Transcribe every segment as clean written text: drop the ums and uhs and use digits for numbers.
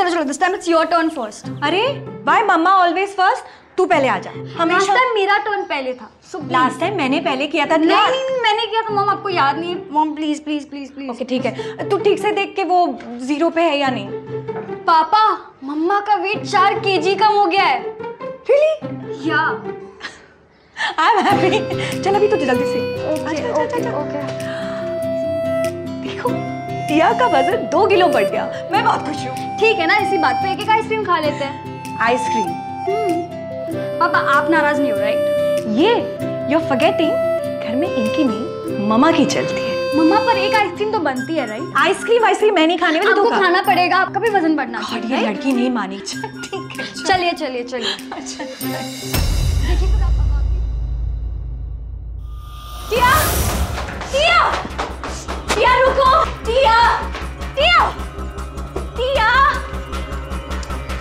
चलो चलो, this time it's your turn first. अरे व्हाई मम्मा ऑलवेज फर्स्ट? तू पहले आ जा। हमेशा मेरा टर्न पहले था। लास्ट टाइम मैंने पहले किया था। नहीं मैंने किया था मॉम, आपको याद नहीं है? Mom please please please please. Okay ठीक है, तू ठीक से देख के वो 0 पे है या नहीं। पापा मम्मा का वेट 4 kg कम हो गया है। रियली? या आई एम हैप्पी। चल अभी तो जल्दी से। Okay okay okay. देखो टिया का वजन 2 किलो बढ़ गया, मैं बहुत खुश हूँ। ठीक है ना, इसी बात पे एक आइसक्रीम खा लेते हैं। आइसक्रीम? पापा आप नाराज नहीं हो राइट? ये you're forgetting, घर में इनकी नहीं मम्मा की चलती है। मम्मा पर एक आइसक्रीम तो बनती है राइट? आइसक्रीम मैं नहीं खाने वाली। आपको खाना पड़ेगा, आपका भी वजन बढ़ना चाहिए। ये लड़की नहीं मानी। ठीक है चलिए चलिए चलिए। अच्छा टिया टिया टिया रुको। टिया टिया टिया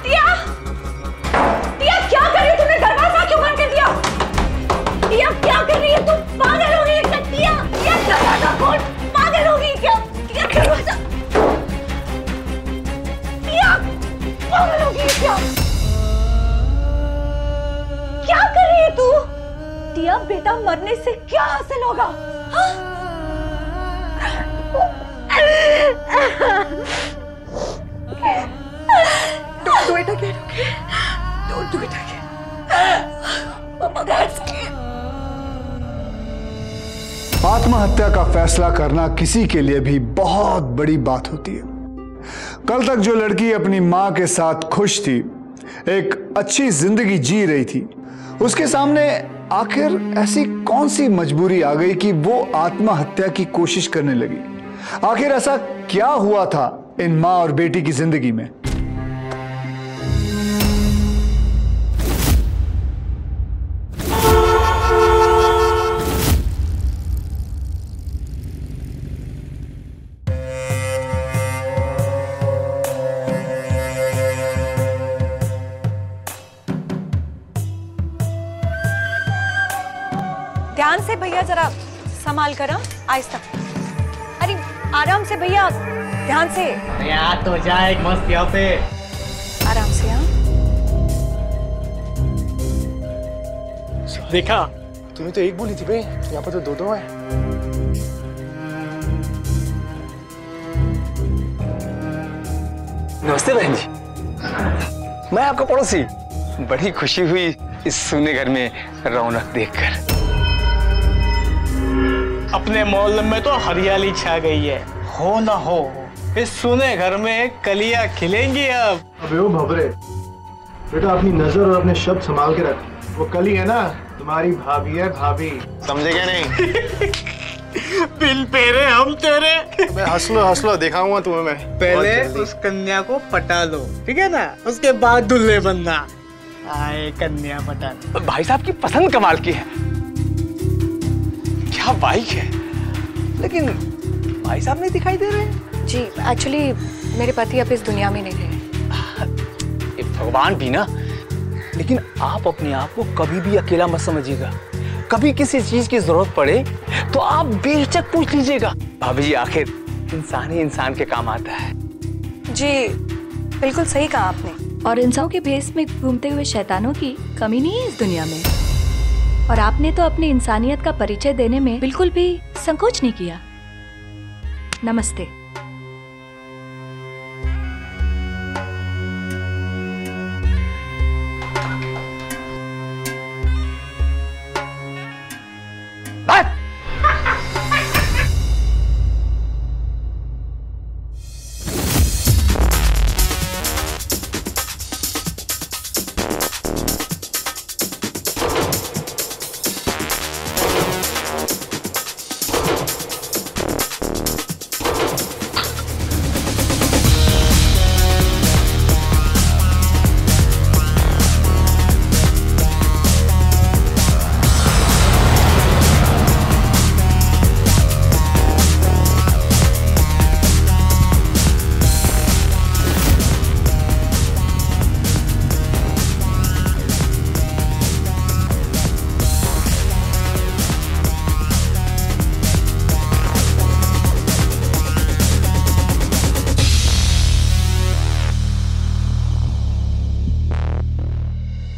टिया टिया क्या कर रही है? तुमने दरवाजा क्यों बंद कर दिया? टिया क्या कर रही है तुम? पागल हो गई है क्या? टिया टिया दरवाजा खोल। पागल हो गई क्या? टिया दरवाजा। टिया पागल हो गई है क्या? क्या कर रही है तू? टिया बेटा मरने से क्या हासिल होगा? Don't do it again, okay? Don't do it again. Mama, that's it. आत्महत्या का फैसला करना किसी के लिए भी बहुत बड़ी बात होती है। कल तक जो लड़की अपनी मां के साथ खुश थी, एक अच्छी जिंदगी जी रही थी, उसके सामने आखिर ऐसी कौन सी मजबूरी आ गई कि वो आत्महत्या की कोशिश करने लगी? आखिर ऐसा क्या हुआ था इन मां और बेटी की जिंदगी में? ध्यान से भैया, जरा संभाल कर। आहिस्ता। अरे आराम से भैया, ध्यान से। यार तो जाए मस्त यहाँ पे। आराम से। हाँ देखा, तूने तो एक बोली थी बे, यहाँ पर तो 2-2 है। नमस्ते बहन जी, मैं आपका पड़ोसी। बड़ी खुशी हुई इस सूने घर में रौनक देखकर। अपने मोहल्ले में तो हरियाली छा गई है। हो ना हो, इस सूने घर में कलियां खिलेंगी अब। अबे ओ भवरे, बेटा अपनी नजर और अपने शब्द संभाल के रख। वो कली है ना, तुम्हारी भाभी है, भाभी। समझे क्या नहीं? बिन पेरे हम तेरे। हंस लो दिखाऊंगा तुम्हें मैं। पहले उस कन्या को पटा लो, ठीक है ना? उसके बाद दुल्हे बनना। आए कन्या पटा। भाई साहब की पसंद कमाल की है। क्या बाइक है, लेकिन भाई साहब नहीं दिखाई दे रहे। जी, एक्चुअली मेरे पति अब इस दुनिया में नहीं रहे। भगवान भी ना, लेकिन आप अपने आप को कभी भी अकेला मत समझिएगा। कभी किसी चीज की जरूरत पड़े तो आप बेहिचक पूछ लीजिएगा। भाभी जी, आखिर इंसान ही इंसान के काम आता है। जी बिल्कुल सही कहा आपने। और इंसानों के भेष में घूमते हुए शैतानों की कमी नहीं है इस दुनिया में। और आपने तो अपनी इंसानियत का परिचय देने में बिल्कुल भी संकोच नहीं किया। नमस्ते।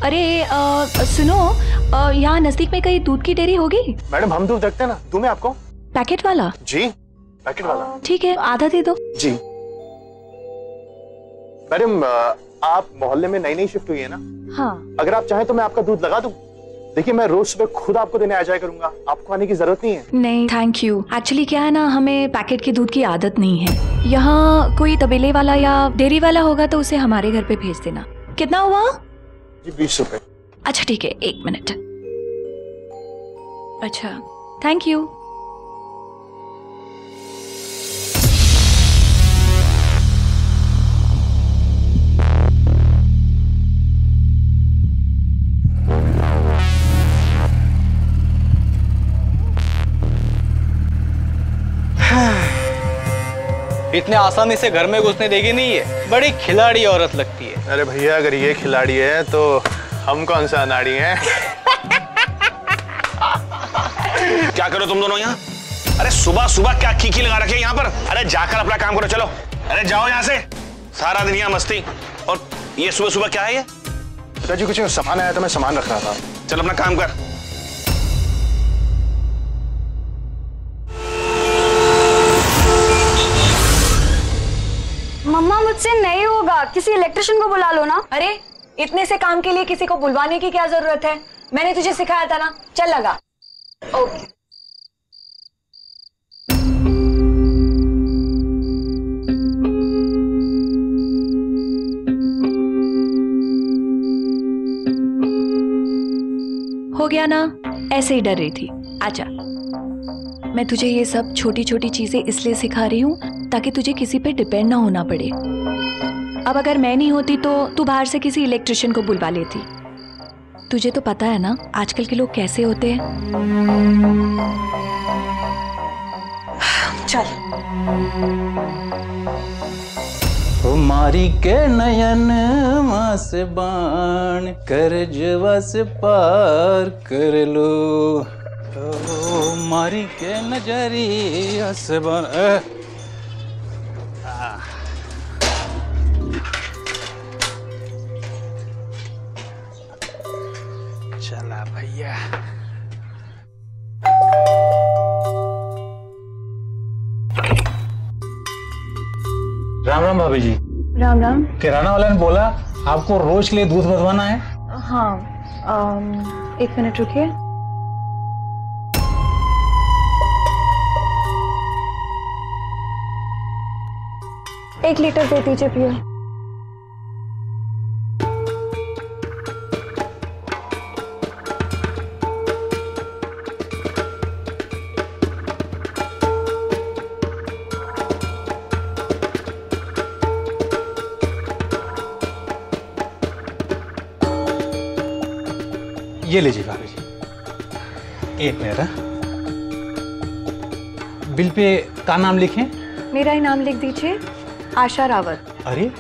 अरे सुनो, यहाँ नजदीक में कहीं दूध की डेयरी होगी? मैडम हम दूध रखते हैं ना, दूं मैं आपको? पैकेट वाला? जी पैकेट वाला। ठीक है, आधा दे दो। जी मैडम, आप मोहल्ले में नई शिफ्ट हुई है ना? हाँ। अगर आप चाहें तो मैं आपका दूध लगा दूं। देखिए मैं रोज सुबह खुद आपको देने आ जाया करूंगा, आपको आने की जरूरत नहीं है। नहीं थैंक यू। एक्चुअली क्या है ना, हमें पैकेट के दूध की आदत नहीं है। यहाँ कोई तबेले वाला या डेयरी वाला होगा तो उसे हमारे घर पे भेज देना। कितना हुआ? जी 20 रुपए। अच्छा ठीक है, 1 मिनट। अच्छा थैंक यू। इतने आसानी से घर में घुसने देगी नहीं है, बड़ी खिलाड़ी औरत लगती है। अरे भैया अगर ये खिलाड़ी है तो हम कौन सा अनाड़ी हैं? क्या करो तुम दोनों यहाँ? अरे सुबह सुबह क्या खीखी लगा रखे यहाँ पर? अरे जाकर अपना काम करो, चलो। अरे जाओ यहाँ से, सारा दिन यहाँ मस्ती। और ये सुबह सुबह क्या है ये? पिताजी कुछ सामान आया था, मैं सामान रख रहा था। चल अपना काम कर। मम्मा मुझसे नहीं होगा, किसी इलेक्ट्रिशियन को बुला लो ना। अरे इतने से काम के लिए किसी को बुलवाने की क्या जरूरत है? मैंने तुझे सिखाया था ना, चल लगा। ओके। हो गया ना, ऐसे ही डर रही थी। आजा, मैं तुझे ये सब छोटी छोटी चीजें इसलिए सिखा रही हूँ ताकि तुझे किसी पे डिपेंड ना होना पड़े। अब अगर मैं नहीं होती तो तू बाहर से किसी इलेक्ट्रिशियन को बुलवा लेती। तुझे तो पता है ना आजकल के लोग कैसे होते हैं। चल। मारी के नयन मास बाण कर जवा से पार कर लो। ओ मारी के नजरिया से बाण। चला भैया। राम राम भाभी जी। राम राम। किराना वाला ने बोला आपको रोज के लिए दूध भरवाना है। हाँ, 1 मिनट रुकिए। एक लीटर दे दीजिए भैया। ये लीजिए भाभी जी। 1 मिनट। बिल पे का नाम लिखें? मेरा ही नाम लिख दीजिए, आशा रावत। अरे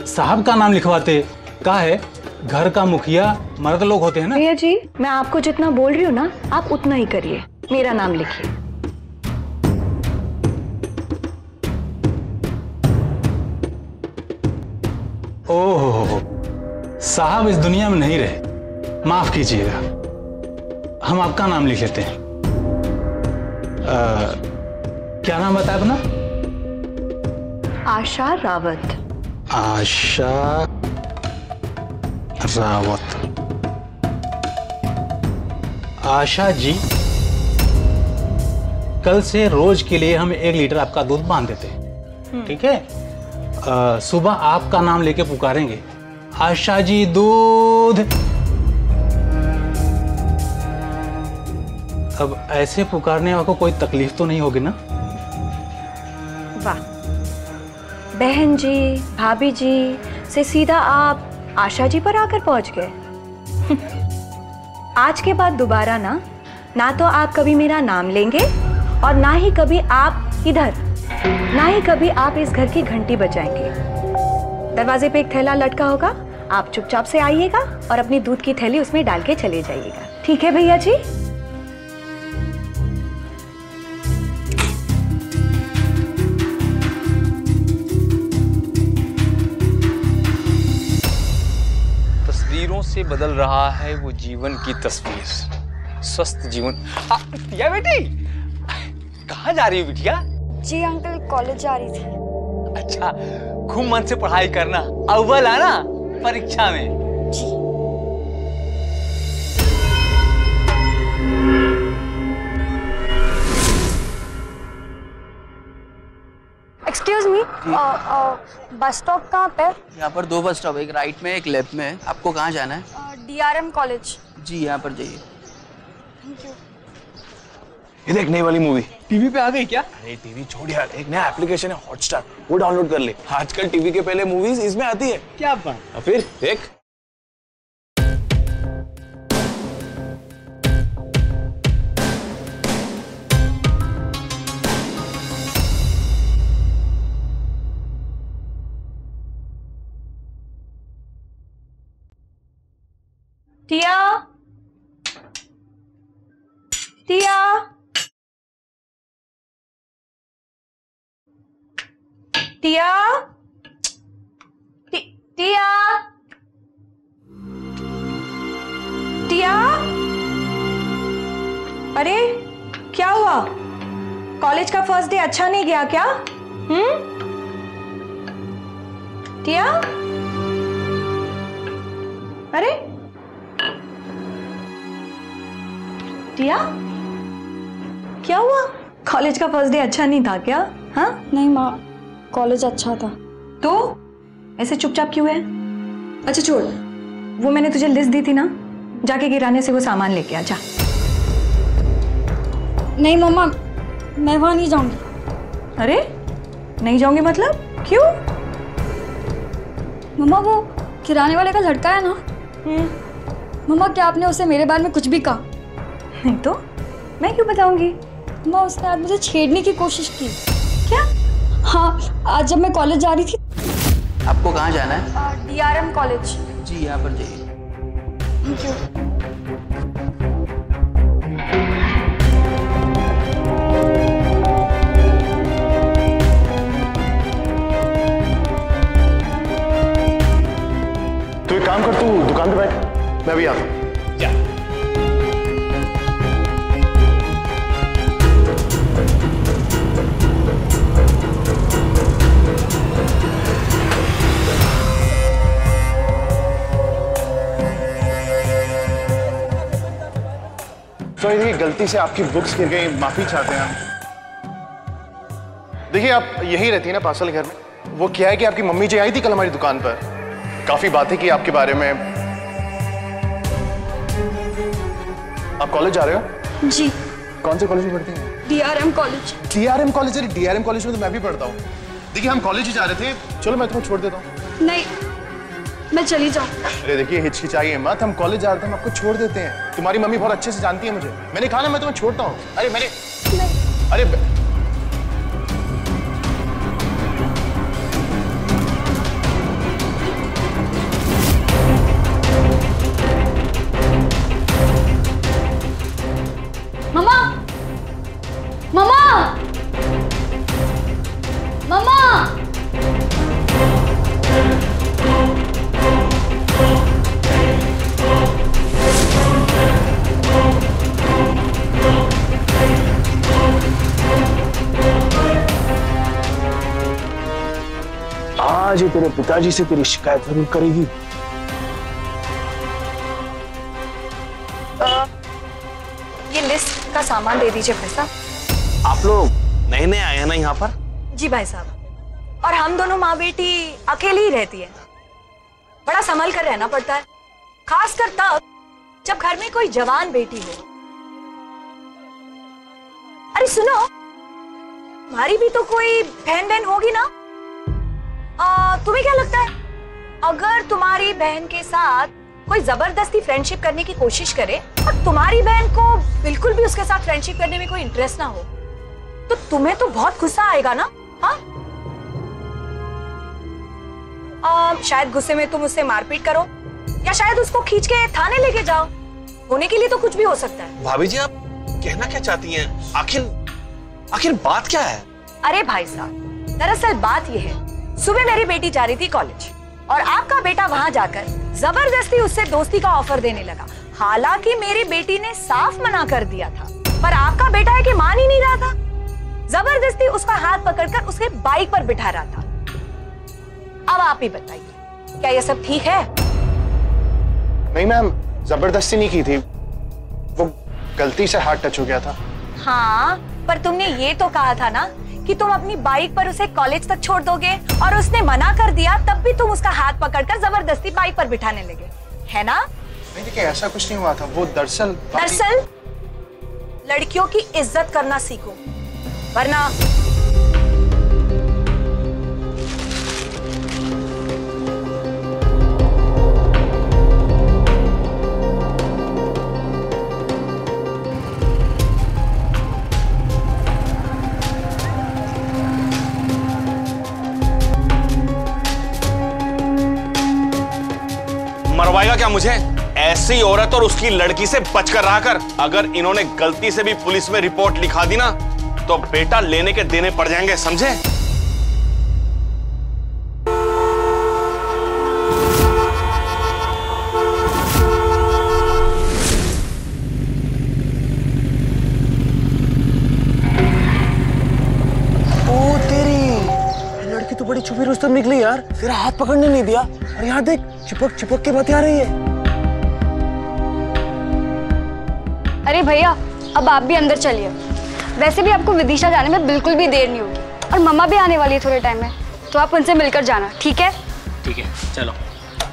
साहब का नाम लिखवाते का है? घर का मुखिया मर्द लोग होते हैं ना। भैया जी, मैं आपको जितना बोल रही हूँ ना, आप उतना ही करिए। मेरा नाम लिखिए। ओहो, साहब इस दुनिया में नहीं रहे, माफ कीजिएगा। हम आपका नाम लिख लेते हैं। क्या नाम बताया अपना? आशा रावत। आशा रावत। आशा जी, कल से रोज के लिए हम 1 लीटर आपका दूध बांध देते हैं, ठीक है? सुबह आपका नाम लेके पुकारेंगे, आशा जी दूध। अब ऐसे पुकारने वाले को कोई तकलीफ तो नहीं होगी ना? वाह, बहन जी, भाभी जी से सीधा आप आशा जी पर आकर पहुंच गए। आज के बाद दोबारा ना तो आप कभी मेरा नाम लेंगे और ना ही कभी आप इधर, ना ही कभी आप इस घर की घंटी बजाएंगे। दरवाजे पे एक थैला लटका होगा, आप चुपचाप से आइएगा और अपनी दूध की थैली उसमें डाल के चले जाइएगा। ठीक है भैया जी? तस्वीरों से से बदल रहा है वो जीवन की तस्वीर। स्वस्थ जीवन। टिया बेटी, कहाँ जा रही हो बिटिया? जी अंकल, कॉलेज जा रही थी। अच्छा, खूब मन से पढ़ाई करना, अव्वल आना परीक्षा में। जी। एक्सक्यूज मी, बस स्टॉप कहाँ पे? यहाँ पर 2 बस स्टॉप, एक राइट में एक लेफ्ट में है। आपको कहाँ जाना है? DRM college. जी यहाँ पर जाइए। Thank you. ये देख नई वाली मूवी टीवी पे आ गई क्या? अरे टीवी छोड़ यार, एक नया एप्लीकेशन है हॉटस्टार, वो डाउनलोड कर ले। आजकल टीवी के पहले मूवीज इसमें आती है। क्या बात। फिर देख। टिया, टिया, टिया, टिया, टिया। अरे क्या हुआ? कॉलेज का फर्स्ट डे अच्छा नहीं गया क्या? टिया, अरे टिया, क्या हुआ? कॉलेज का फर्स्ट डे अच्छा नहीं था क्या? हाँ? नहीं माँ, कॉलेज अच्छा था। तो ऐसे चुपचाप क्यों है? अच्छा छोड़, वो मैंने तुझे लिस्ट दी थी ना, जाके किराने से वो सामान लेके आ जा। नहीं मम्मा, मैं वहां नहीं जाऊंगी। अरे नहीं जाऊंगी मतलब? क्यों? मम्मा वो किराने वाले का लड़का है ना, मम्मा क्या आपने उसे मेरे बारे में कुछ भी कहा? नहीं तो मैं क्यों बताऊंगी? मम्मा उसने आज मुझे छेड़ने की कोशिश की। क्या? हाँ, आज जब मैं कॉलेज जा रही थी। आपको कहाँ जाना है? DRM college. जी यहाँ पर जाइए। Thank you. तो एक काम कर, तू दुकान पे बैठ, मैं भी आता हूँ। सॉरी, देखिए गलती से आपकी बुक्स गिर गई, माफी चाहते हैं हम। देखिए आप यही रहती है ना पार्सल घर में? वो क्या है कि आपकी मम्मी जी आई थी कल हमारी दुकान पर, काफी बातें की आपके बारे में। आप कॉलेज जा रहे हो? जी। कौन से कॉलेज में पढ़ती हैं? DRM college. DRM college? अरे DRM कॉलेज में तो मैं भी पढ़ता हूँ। देखिए हम कॉलेज ही जा रहे थे, चलो मैं तुम्हें छोड़ देता हूँ। नहीं, मैं चली जाऊँ। अरे देखिए हिचकिचाइए मत, हम कॉलेज जा रहे थे, हम आपको छोड़ देते हैं। तुम्हारी मम्मी बहुत अच्छे से जानती है मुझे, मैंने कहा ना मैं तुम्हें छोड़ता हूँ। अरे मैंने नहीं। अरे मम्मा, मम्मा, मम्मा। आज ही तेरे पिताजी से तेरी शिकायत जरूर करेगी। ये लिस्ट का सामान दे दीजिए भाई साहब। आप लोग नए नए आए हैं ना यहाँ पर? जी भाई साहब, और हम दोनों माँ बेटी अकेली ही रहती है, बड़ा संभल कर रहना पड़ता है, खासकर तब जब घर में कोई जवान बेटी हो। अरे सुनो, तुम्हारी भी तो कोई बहन बहन होगी ना? तुम्हें क्या लगता है अगर तुम्हारी बहन के साथ कोई जबरदस्ती फ्रेंडशिप करने की कोशिश करे और तुम्हारी बहन को बिल्कुल भी उसके साथ फ्रेंडशिप करने में कोई इंटरेस्ट ना हो, तो तुम्हें तो बहुत गुस्सा आएगा ना? हाँ? शायद गुस्से में तुम उससे मारपीट करो या शायद उसको खींच के थाने लेके जाओ। होने के लिए तो कुछ भी हो सकता है। भाभी जी आप कहना क्या चाहती हैं? आखिर बात क्या है? अरे भाई साहब, दरअसल बात यह है, सुबह मेरी बेटी जा रही थी कॉलेज और आपका बेटा वहां जाकर जबरदस्ती उससे दोस्ती का ऑफर देने लगा। हालांकि मेरी बेटी ने साफ मना कर दिया था, पर आपका बेटा है कि मान ही नहीं रहा था। जबरदस्ती उसका हाथ पकड़कर उसके बाइक पर बिठा रहा था। अब आप ही बताइए, क्या ये सब ठीक है? नहीं मैम, जबरदस्ती नहीं की थी, वो गलती से हाथ टच हो गया था। हाँ, पर तुमने ये तो कहा था ना कि तुम अपनी बाइक पर उसे कॉलेज तक छोड़ दोगे, और उसने मना कर दिया तब भी तुम उसका हाथ पकड़कर जबरदस्ती बाइक पर बिठाने लगे, है ना? नहीं देखिए, ऐसा कुछ नहीं हुआ था। वो दरअसल लड़कियों की इज्जत करना सीखो, वरना मरवाएगा क्या मुझे? ऐसी औरत और उसकी लड़की से बचकर रहा कर। अगर इन्होंने गलती से भी पुलिस में रिपोर्ट लिखा दी ना, तो बेटा लेने के देने पड़ जाएंगे, समझे? ओ तेरी, लड़की तो बड़ी छुपी रुस्तम निकली यार। तेरा हाथ पकड़ने नहीं दिया, और यहाँ देख चिपक चिपक के बतिया रही है। अरे भैया, अब आप भी अंदर चलिए। वैसे भी आपको विदिशा जाने में बिल्कुल भी देर नहीं होगी, और मम्मा भी आने वाली है थोड़े टाइम में, तो आप उनसे मिलकर जाना, ठीक है? ठीक है, चलो।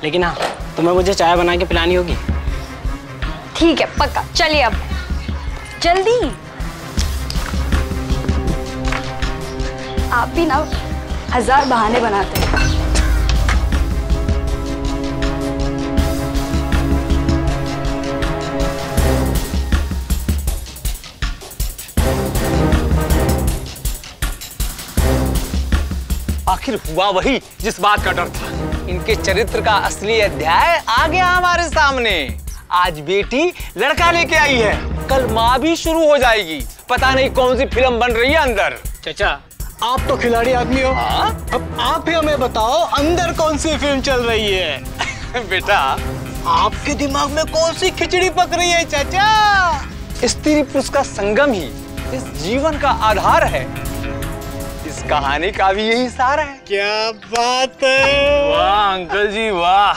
लेकिन हाँ, तुम्हें मुझे चाय बना के पिलानी होगी। ठीक है, पक्का। चलिए अब जल्दी। आप भी ना 1000 बहाने बनाते हैं। आखिर हुआ वही जिस बात का डर था। इनके चरित्र का असली अध्याय आ गया हमारे सामने। आज बेटी लड़का लेके आई है, कल माँ भी शुरू हो जाएगी। पता नहीं कौन सी फिल्म बन रही है अंदर। चाचा, आप तो खिलाड़ी आदमी हो। अब आप ही हमें बताओ, अंदर कौन सी फिल्म चल रही है? बेटा, आपके दिमाग में कौन सी खिचड़ी पक रही है चाचा? स्त्री पुरुष का संगम ही इस जीवन का आधार है। इस कहानी का भी यही सार है। क्या बात है! वाह अंकल जी, वाह।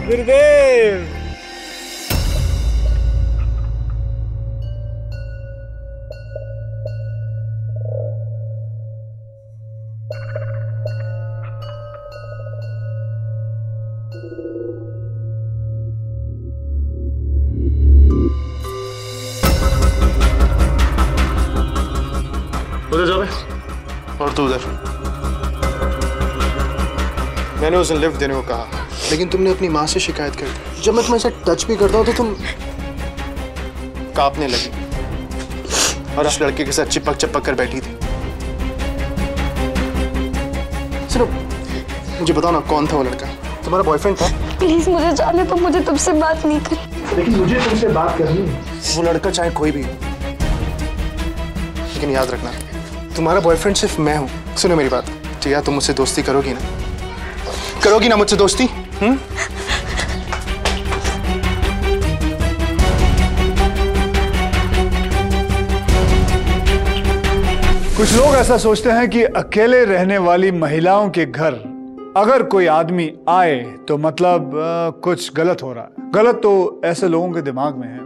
गुरुदेव, उधर जाओ और तू उधर। मैंने उस दिन लिफ्ट देने को कहा, लेकिन तुमने अपनी माँ से शिकायत कर दी। जब मैं तुम्हें टच भी करता हूँ तो तुम कांपने लगी और उस लड़के के साथ चिपक चिपक कर बैठी थी। सुनो, मुझे बताओ ना, कौन था वो लड़का? तुम्हारा बॉयफ्रेंड था? प्लीज मुझे जाने दो, मुझे तुमसे बात नहीं करनी। लेकिन मुझे तुमसे बात करनी है। वो लड़का चाहे कोई भी हो, लेकिन याद रखना, तुम्हारा बॉयफ्रेंड सिर्फ मैं हूँ। सुनो मेरी बात, ठीक है? तुम मुझसे दोस्ती करोगी ना? करोगी ना मुझसे दोस्ती? कुछ लोग ऐसा सोचते हैं कि अकेले रहने वाली महिलाओं के घर अगर कोई आदमी आए तो मतलब कुछ गलत हो रहा है। गलत तो ऐसे लोगों के दिमाग में है,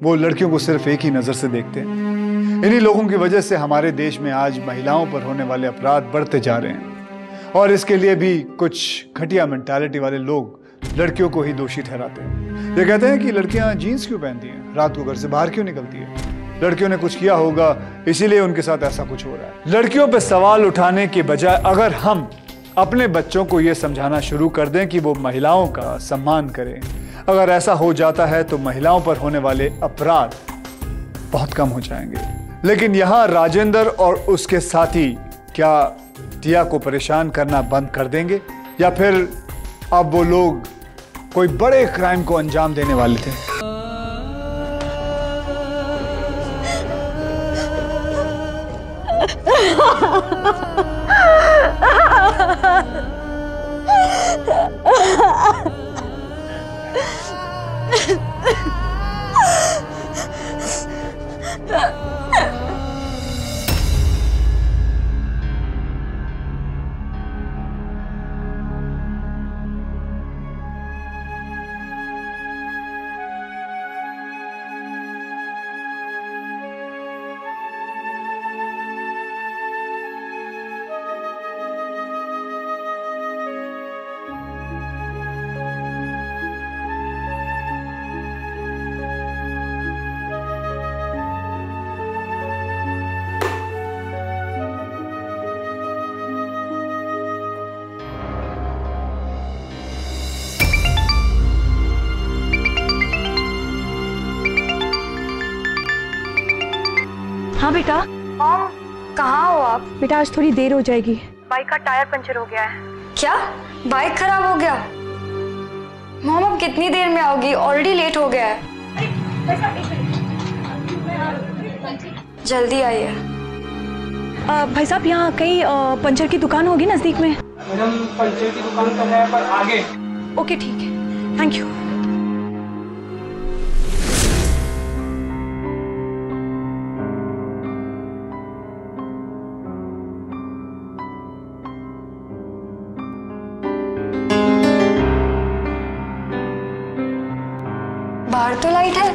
वो लड़कियों को सिर्फ एक ही नजर से देखते हैं। इन्हीं लोगों की वजह से हमारे देश में आज महिलाओं पर होने वाले अपराध बढ़ते जा रहे हैं, और इसके लिए भी कुछ घटिया मेंटालिटी वाले लोग लड़कियों को ही दोषी ठहराते हैं। ये कहते हैं कि लड़कियां जीन्स क्यों पहनती हैं, रात को घर से बाहर क्यों निकलती है, लड़कियों ने कुछ किया होगा इसीलिए उनके साथ ऐसा कुछ हो रहा है। लड़कियों पर सवाल उठाने के बजाय अगर हम अपने बच्चों को यह समझाना शुरू कर दें कि वो महिलाओं का सम्मान करें, अगर ऐसा हो जाता है तो महिलाओं पर होने वाले अपराध बहुत कम हो जाएंगे। लेकिन यहाँ राजेंद्र और उसके साथी क्या टिया को परेशान करना बंद कर देंगे, या फिर अब वो लोग कोई बड़े क्राइम को अंजाम देने वाले थे? बेटा। मॉम कहाँ हो आप? बेटा आज थोड़ी देर हो जाएगी, बाइक का टायर पंचर हो गया है। क्या बाइक खराब हो गया? मॉम अब कितनी देर में आओगी? ऑलरेडी लेट हो गया है। जल्दी आइए। भाई साहब यहाँ कहीं पंचर की दुकान होगी नजदीक में? मैडम पंचर की दुकान तो है पर आगे। ओके ठीक है, थैंक यू। बाहर तो लाइट है।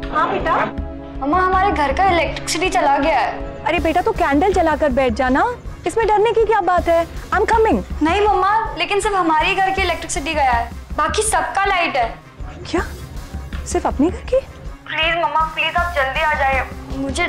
हाँ बेटा। मम्मा हमारे घर का इलेक्ट्रिसिटी चला गया है। अरे बेटा तो कैंडल जलाकर बैठ जाना, इसमें डरने की क्या बात है? I am coming. नहीं मम्मा, लेकिन सिर्फ हमारे घर की इलेक्ट्रिसिटी गया है, बाकी सबका लाइट है। क्या सिर्फ अपने घर की? प्लीज मम्मा, प्लीज आप जल्दी आ जाइए, मुझे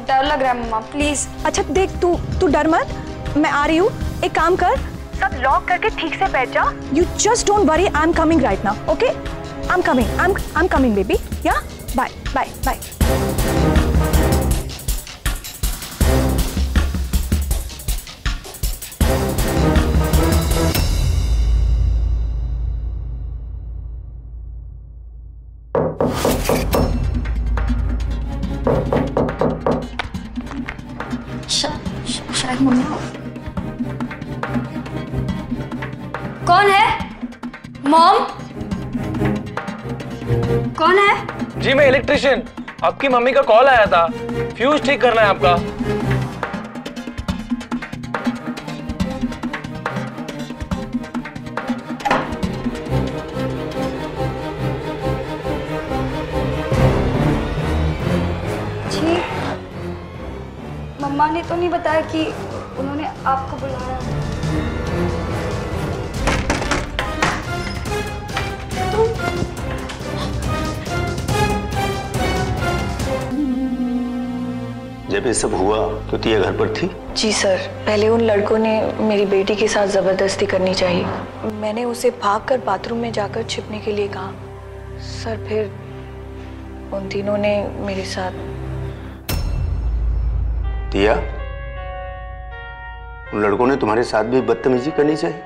डर लग रहा है मम्मा, प्लीज। अच्छा देख, तू डर मत, मैं आ रही हूँ। एक काम कर, सब लॉक करके ठीक से बैठ जा। You just don't worry, I am coming right now, okay? I am coming, I am coming baby. या बाय बाय बाय। शायद मम्मा। कौन है? मॉम? कौन है? जी मैं इलेक्ट्रिशियन। आपकी मम्मी का कॉल आया था, फ्यूज ठीक करना है आपका। जी मम्मा ने तो नहीं बताया कि उन्होंने आपको बुलाया। जब ये सब हुआ तो तिया घर पर थी? जी सर, पहले उन लड़कों ने मेरी बेटी के साथ जबरदस्ती करनी चाहिए। मैंने उसे भागकर बाथरूम में जाकर छिपने के लिए कहा सर, फिर उन तीनों ने मेरे साथ। तिया, उन लड़कों ने तुम्हारे साथ भी बदतमीजी करनी चाहिए।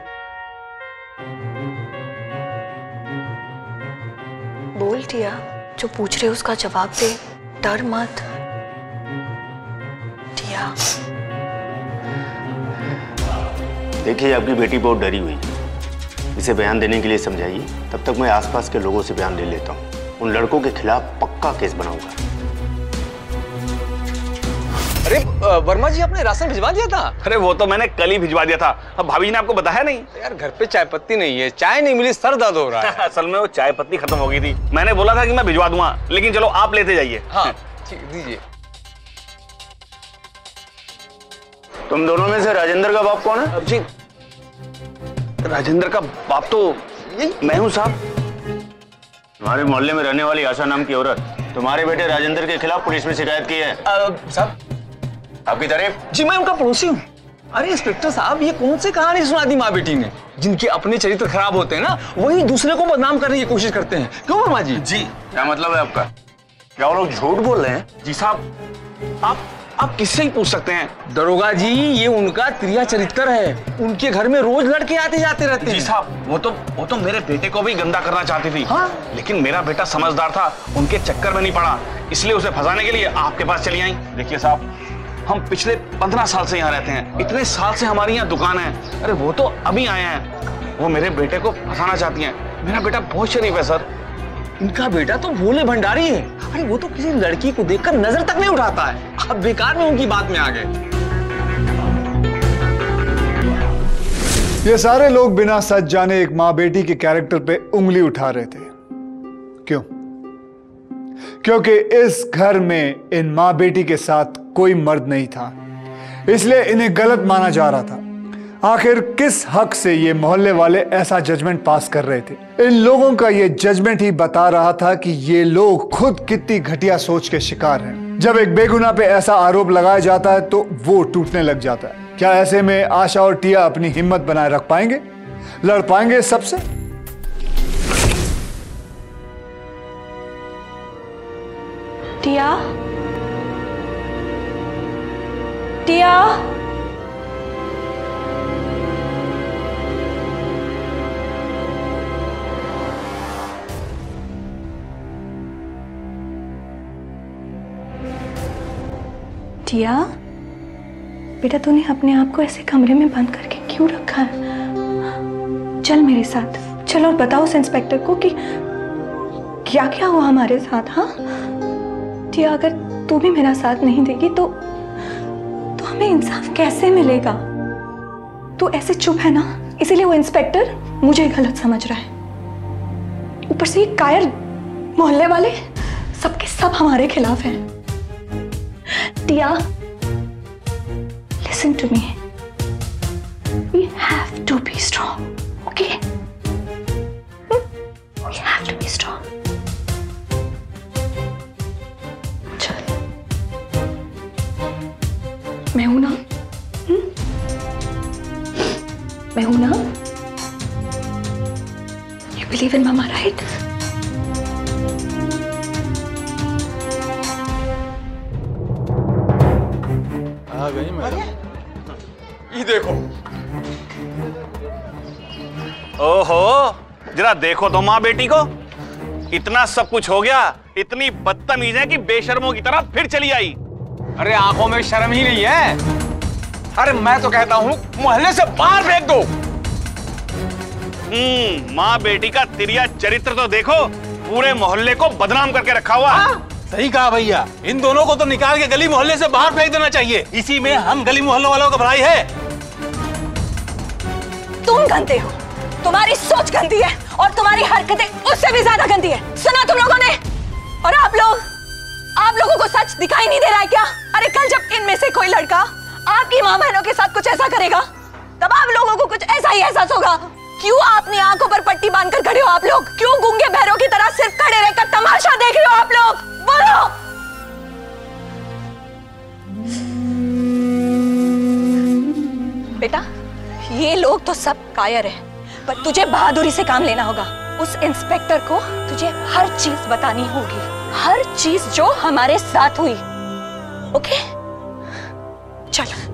बोल टिया, जो पूछ रहे उसका जवाब दे, डर मत। टिया। देखिए आपकी बेटी बहुत डरी हुई है, इसे बयान देने के लिए समझाइए। तब तक मैं आसपास के लोगों से बयान ले लेता हूँ। उन लड़कों के खिलाफ पक्का केस बनाऊंगा। अरे वर्मा जी, आपने राशन भिजवा दिया था? अरे वो तो मैंने कल ही भिजवा दिया था। अब भाभी जी ने आपको बताया नहीं? यार घर पे चाय पत्ती नहीं है, चाय नहीं मिली, सर दर्द हो रहा है। असल में वो चाय पत्ती खत्म हो गई थी। मैंने बोला था कि मैं भिजवा दूंगा, लेकिन चलो आप लेते जाइए। हाँ ठीक, दीजिए। तुम दोनों में से राजेंद्र का बाप कौन है? जी राजेंद्र का बाप तो यही मैं हूँ साहब। तुम्हारे मोहल्ले में रहने वाली आशा नाम की औरत तुम्हारे बेटे राजेंद्र के खिलाफ पुलिस में शिकायत की है। साहब आपकी तारीफ? जी मैं उनका पड़ोसी हूँ। अरे इंस्पेक्टर साहब, ये कौन सी कहानी सुना दी माँ बेटी ने? जिनके अपने चरित्र खराब होते हैं ना, वही दूसरे को बदनाम करने की कोशिश करते हैं। क्यों वर्मा जी? जी क्या मतलब है आपका? क्या वो लोग झूठ बोल रहे हैं? जी साहब, आप किससे ही पूछ सकते हैं। दरोगा जी, ये उनका त्रिया चरित्र है। उनके घर में रोज लड़के आते जाते रहते हैं। जी साहब, वो तो मेरे बेटे को भी गंदा करना चाहती थी। हाँ? लेकिन मेरा बेटा समझदार था, उनके चक्कर में नहीं पड़ा, इसलिए उसे फंसाने के लिए आपके पास चली आई। देखिए साहब, हम पिछले 15 साल से यहाँ रहते हैं, इतने साल से हमारी यहाँ दुकान है। अरे वो तो अभी आए हैं, वो मेरे बेटे को फंसाना चाहती हैं। मेरा बेटा बहुत शरीफ है सर। इनका बेटा तो भोले भंडारी है। अरे वो तो किसी लड़की को देखकर नजर तक नहीं उठाता है। आप बेकार में उनकी बात में आ गए। ये सारे लोग बिना सच जाने एक मां बेटी के कैरेक्टर पे उंगली उठा रहे थे। क्यों? क्योंकि इस घर में इन मां बेटी के साथ कोई मर्द नहीं था, इसलिए इन्हें गलत माना जा रहा था। आखिर किस हक से ये मोहल्ले वाले ऐसा जजमेंट पास कर रहे थे? इन लोगों का ये जजमेंट ही बता रहा था कि ये लोग खुद कितनी घटिया सोच के शिकार हैं। जब एक बेगुनाह पे ऐसा आरोप लगाया जाता है तो वो टूटने लग जाता है। क्या ऐसे में आशा और टिया अपनी हिम्मत बनाए रख पाएंगे? लड़ पाएंगे सबसे? टिया, टिया, टिया, बेटा तूने अपने आप को ऐसे कमरे में बंद करके क्यों रखा है? चल मेरे साथ, चल और बताओ उस इंस्पेक्टर को कि क्या क्या हुआ हमारे साथ। हाँ टिया, अगर तू भी मेरा साथ नहीं देगी तो हमें इंसाफ कैसे मिलेगा? तू ऐसे चुप है ना, इसीलिए वो इंस्पेक्टर मुझे गलत समझ रहा है। ऊपर से ये कायर मोहल्ले वाले सबके सब हमारे खिलाफ हैं। टिया, listen to me. We have to be strong, okay? We have to be strong. चल, मैं हूं ना? मैं हूं ना? You believe in Mama, right? ये देखो। ओहो, जरा देखो तो माँ बेटी को। इतना सब कुछ हो गया, इतनी बदतमीज है कि बेशर्मों की तरह फिर चली आई। अरे आंखों में शर्म ही नहीं है। अरे मैं तो कहता हूँ मोहल्ले से बाहर फेंक दो। माँ बेटी का तिरिया चरित्र तो देखो, पूरे मोहल्ले को बदनाम करके रखा हुआ। सही कहा भैया, इन दोनों को तो निकाल के गली मोहल्ले से बाहर फेंक देना चाहिए। इसी में हम गली मोहल्लों वालों का भलाई है। तुम गंदे हो, तुम्हारी सोच गंदी है और तुम्हारी हरकतें उससे भी ज्यादा गंदी है। सुना तुम लोगों ने? और आप लोगों को सच दिखाई नहीं दे रहा है क्या? अरे कल जब इनमें से कोई लड़का आपकी माँ बहनों के साथ कुछ ऐसा करेगा तब आप लोगों को कुछ ऐसा ही एहसास होगा। क्यों अपनी आंखों पर पट्टी बांधकर खड़े हो आप लोग? क्यों गूंगे बहरों की तरह सिर्फ खड़े रहकर तमाशा देख रहे हो आप लोग? बोलो। बेटा, ये लोग तो सब कायर हैं, पर तुझे बहादुरी से काम लेना होगा। उस इंस्पेक्टर को तुझे हर चीज बतानी होगी, हर चीज जो हमारे साथ हुई। ओके? चल।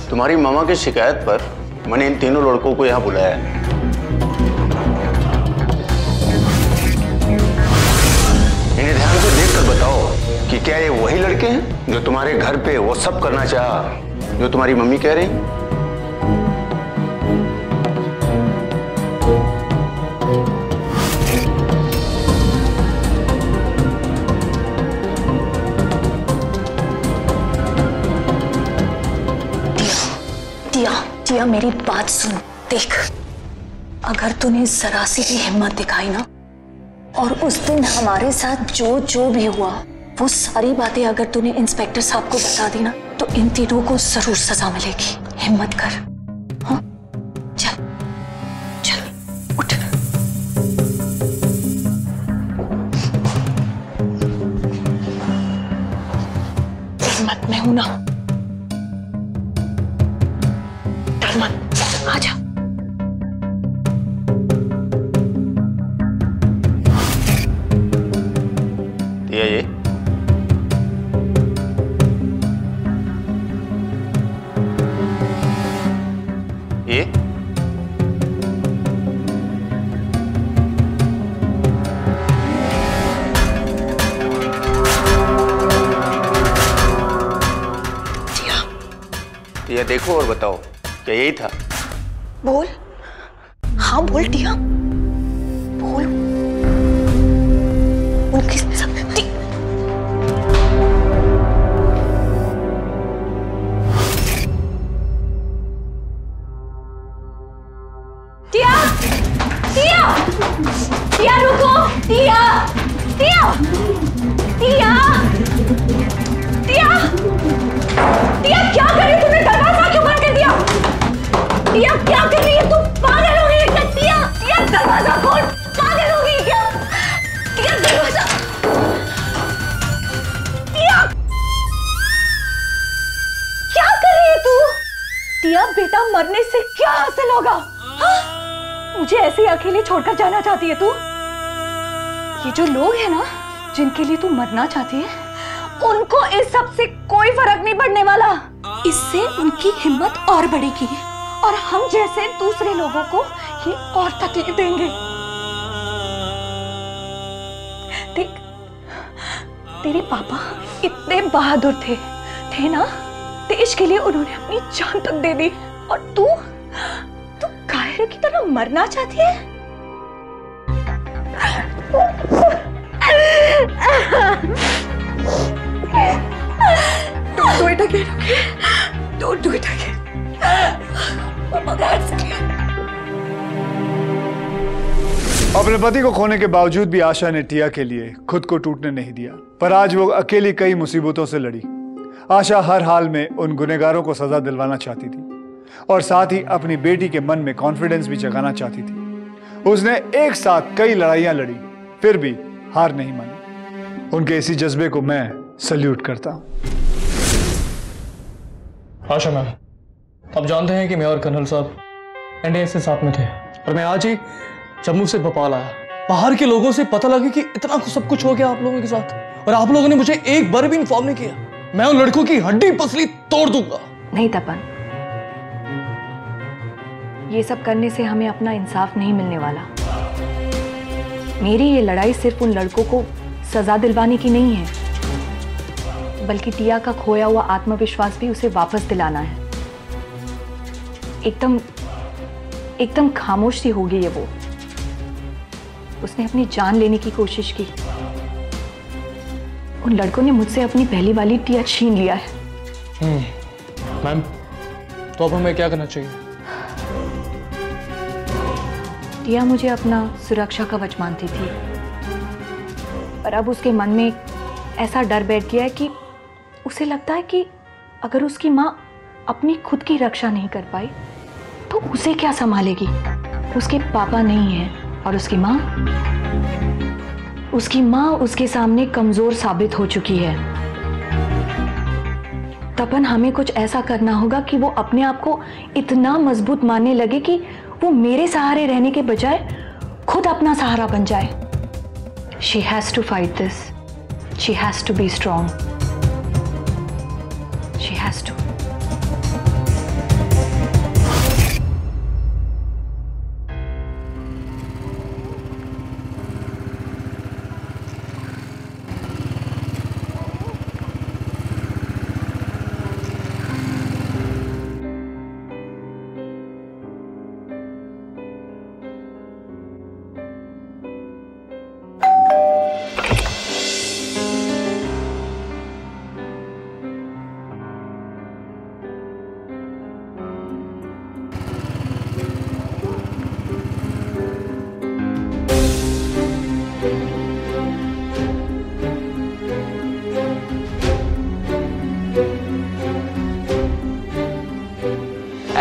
तुम्हारी मामा की शिकायत पर मैंने इन तीनों लड़कों को यहाँ बुलाया है। इन्हें ध्यान से देखकर बताओ कि क्या ये वही लड़के हैं जो तुम्हारे घर पे वो सब करना चाहा जो तुम्हारी मम्मी कह रही? टिया, मेरी बात सुन। देख, अगर तूने जरा सी भी हिम्मत दिखाई ना और उस दिन हमारे साथ जो भी हुआ वो सारी बातें अगर तूने इंस्पेक्टर साहब को बता दी ना तो इन तीनों को जरूर सजा मिलेगी। हिम्मत कर। हाँ, चल चल उठ। हिम्मत में हूं ना, डर मत, आजा। ये ये देखो और बताओ, क्या यही था? बोल, हाँ बोल टिया, बोल। उनकी शक्ति। टिया, टिया, टिया रुको, टिया, टिया, टिया, टिया, टिया क्या कर रही? तुमने दरवाजा क्यों बंद कर दिया? टिया क्या कर रही है तू? पागल हो गई है क्या? टिया, टिया दरवाजा खोल, पागल हो गई क्या? टिया दरवाजा, टिया क्या कर रही है तू? टिया बेटा मरने से क्या हासिल होगा? हाँ? मुझे ऐसे ही अकेले छोड़कर जाना चाहती है तू? ये जो लोग हैं ना जिनके लिए तू मरना चाहती है, उनको इस सब से कोई फर्क नहीं पड़ने वाला। इससे उनकी हिम्मत और बढ़ेगी और हम जैसे दूसरे लोगों को ये और तकलीफ देंगे। देख, तेरे पापा इतने बहादुर थे ना, देश के लिए उन्होंने अपनी जान तक दे दी, और तू कायर की तरह मरना चाहती है? Don't do it again, okay? Don't do it again. Mama, that's it. अपने पति को खोने के बावजूद भी आशा ने टिया के लिए खुद को टूटने नहीं दिया, पर आज वो अकेली कई मुसीबतों से लड़ी। आशा हर हाल में उन गुनहगारों को सजा दिलवाना चाहती थी और साथ ही अपनी बेटी के मन में कॉन्फिडेंस भी जगाना चाहती थी। उसने एक साथ कई लड़ाइयां लड़ी, फिर भी हार नहीं मानी। उनके इसी जज्बे को मैं सल्यूट करता हूं। आशा मैम, आप जानते हैं कि मैं और कर्नल साहब एनडीए से साथ में थे, और मैं आज ही जम्मू से भोपाल आया। बाहर के लोगों से पता लगे कि इतना सब कुछ हो गया आप लोगों के साथ, और आप लोगों ने मुझे एक बार भी इन्फॉर्म नहीं किया। मैं उन लड़कों की हड्डी पसली तोड़ दूंगा। नहीं तपन, ये सब करने से हमें अपना इंसाफ नहीं मिलने वाला। मेरी ये लड़ाई सिर्फ उन लड़कों को सजा दिलवाने की नहीं है, बल्कि टिया का खोया हुआ आत्मविश्वास भी उसे वापस दिलाना है। एकदम खामोश सी हो गई है वो। उसने अपनी जान लेने की कोशिश की। उन लड़कों ने मुझसे अपनी पहली वाली टिया छीन लिया है। मैम, तो अब हमें क्या करना चाहिए? टिया मुझे अपना सुरक्षा कवच मानती थी, पर अब उसके मन में ऐसा डर बैठ गया है कि उसे लगता है कि अगर उसकी माँ अपनी खुद की रक्षा नहीं कर पाई तो उसे क्या संभालेगी। उसके पापा नहीं हैं और उसकी माँ उसके सामने कमजोर साबित हो चुकी है। तपन, हमें कुछ ऐसा करना होगा कि वो अपने आप को इतना मजबूत मानने लगे कि वो मेरे सहारे रहने के बजाय खुद अपना सहारा बन जाए। She has to fight this. She has to be strong. She has to.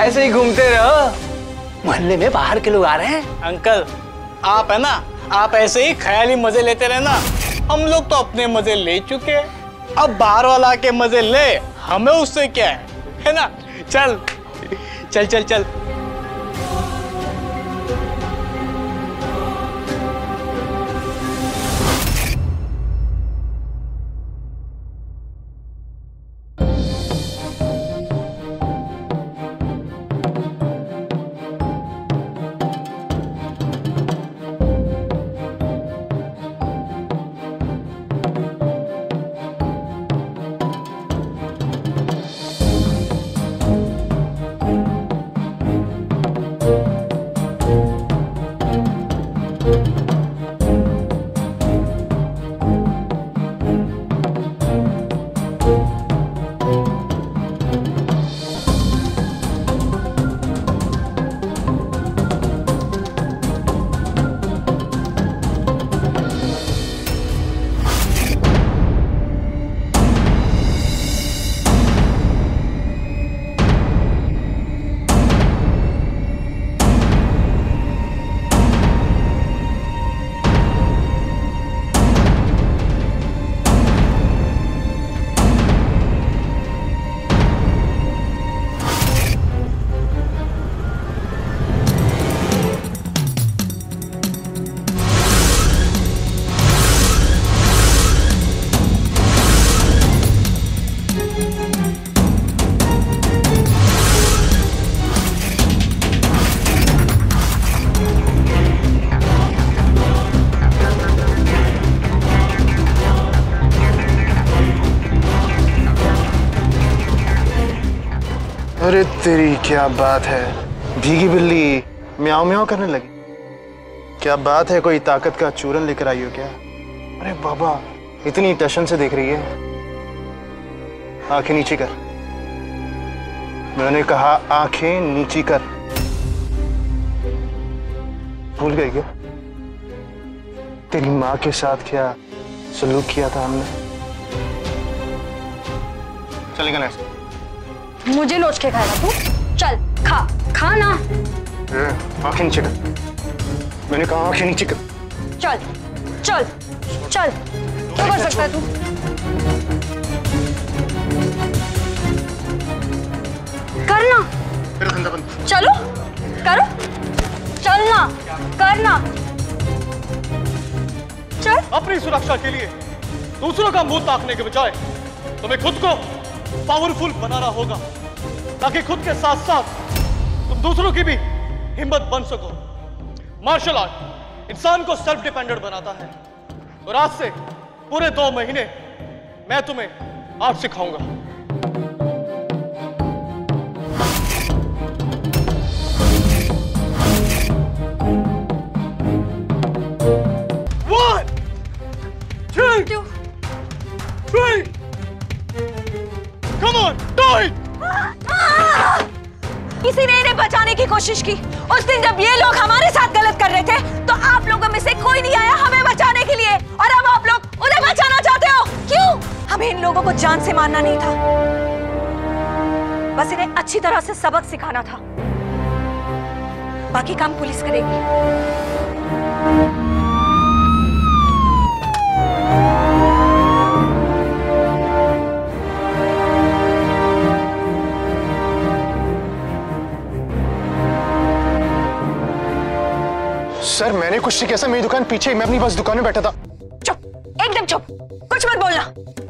ऐसे ही घूमते रहो, मोहल्ले में बाहर के लोग आ रहे हैं। अंकल, आप है ना, आप ऐसे ही ख्याली मजे लेते रहना। हम लोग तो अपने मजे ले चुके हैं, अब बाहर वाला के मजे ले, हमें उससे क्या है ना? चल चल चल चल। अरे तेरी क्या बात है, भीगी बिल्ली म्याऊं म्याऊं करने लगी। क्या बात है, कोई ताकत का चूरन लेकर आई हो क्या? अरे बाबा, इतनी टशन से देख रही है। आंखें नीची कर, मैंने कहा आंखें नीची कर। भूल गई क्या तेरी माँ के साथ क्या सलूक किया था हमने? चलेगा ना? मुझे नोच के खाएगा तू? चल खा, खा ना। आंखें नीचे कर, मैंने कहा आंखें नीचे कर। चल चल चल, क्या कर सकता है तू? करना, चलो करो, चलना, करना, चल। अपनी सुरक्षा के लिए दूसरों का मुंह ताकने के बजाय तुम्हें खुद को पावरफुल बनाना होगा, ताकि खुद के साथ साथ तुम दूसरों की भी हिम्मत बन सको। मार्शल आर्ट इंसान को सेल्फ डिपेंडेंट बनाता है, और आज से पूरे 2 महीने मैं तुम्हें आर्ट सिखाऊंगा। किसी ने इन्हें बचाने की कोशिश की। उस दिन जब ये लोग हमारे साथ गलत कर रहे थे तो आप लोगों में से कोई नहीं आया हमें बचाने के लिए, और अब आप लोग उन्हें बचाना चाहते हो। क्यों? हमें इन लोगों को जान से मारना नहीं था, बस इन्हें अच्छी तरह से सबक सिखाना था। बाकी काम पुलिस करेगी। सर मैंने कुछ नहीं किया सर, मेरी दुकान पीछे ही, मैं अपनी बस दुकान में बैठा था। चुप, एकदम चुप, कुछ मत बोलना।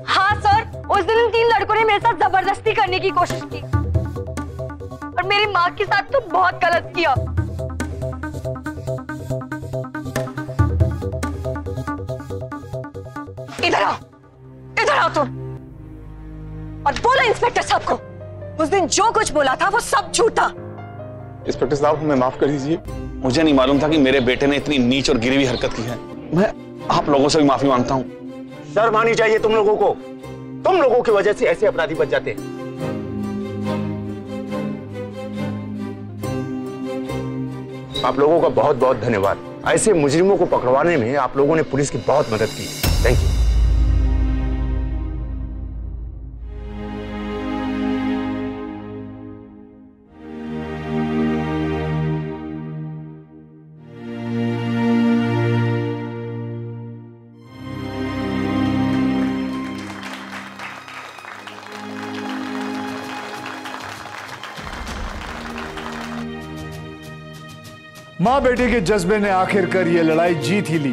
हाँ सर, उस दिन इन 3 लड़कों ने मेरे साथ जबरदस्ती करने की कोशिश की, और मेरी माँ के साथ तो बहुत गलत किया। इधर आओ, इधर आओ तुम, और बोलो इंस्पेक्टर साहब को, उस दिन जो कुछ बोला था वो सब झूठ था। इंस्पेक्टर साहब हमें माफ कर दीजिए, मुझे नहीं मालूम था कि मेरे बेटे ने इतनी नीच और गिरी हुई हरकत की है। मैं आप लोगों से भी माफी मांगता हूँ। शर्म आनी चाहिए तुम लोगों को, तुम लोगों की वजह से ऐसे अपराधी बच जाते हैं। आप लोगों का बहुत बहुत धन्यवाद। ऐसे मुजरिमों को पकड़वाने में आप लोगों ने पुलिस की बहुत मदद की। Thank you. मां बेटे के जज्बे ने आखिरकार ये लड़ाई जीत ही ली।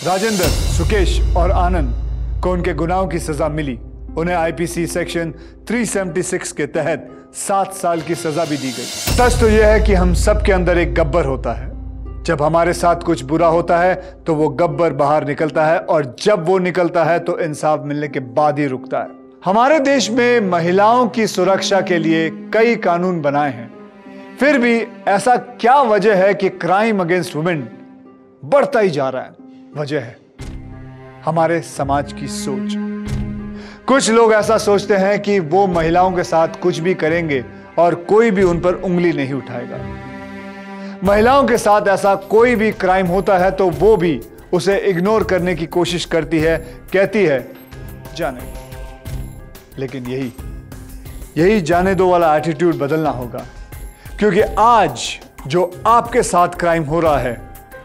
राजेंद्र, सुकेश और आनंद को उनके गुनाहों की सजा मिली। उन्हें आईपीसी सेक्शन 376 के तहत 7 साल की सजा भी दी गई। सच तो यह है कि हम सब के अंदर एक गब्बर होता है। जब हमारे साथ कुछ बुरा होता है तो वो गब्बर बाहर निकलता है, और जब वो निकलता है तो इंसाफ मिलने के बाद ही रुकता है। हमारे देश में महिलाओं की सुरक्षा के लिए कई कानून बनाए हैं, फिर भी ऐसा क्या वजह है कि क्राइम अगेंस्ट वुमेन बढ़ता ही जा रहा है? वजह है हमारे समाज की सोच। कुछ लोग ऐसा सोचते हैं कि वो महिलाओं के साथ कुछ भी करेंगे और कोई भी उन पर उंगली नहीं उठाएगा। महिलाओं के साथ ऐसा कोई भी क्राइम होता है तो वो भी उसे इग्नोर करने की कोशिश करती है, कहती है जाने। लेकिन यही जाने दो वाला एटीट्यूड बदलना होगा, क्योंकि आज जो आपके साथ क्राइम हो रहा है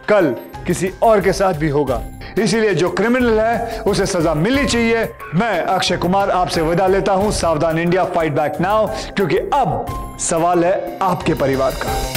कल किसी और के साथ भी होगा। इसीलिए जो क्रिमिनल है उसे सजा मिलनी चाहिए। मैं अक्षय कुमार आपसे विदा लेता हूं। सावधान इंडिया, फाइट बैक नाउ, क्योंकि अब सवाल है आपके परिवार का।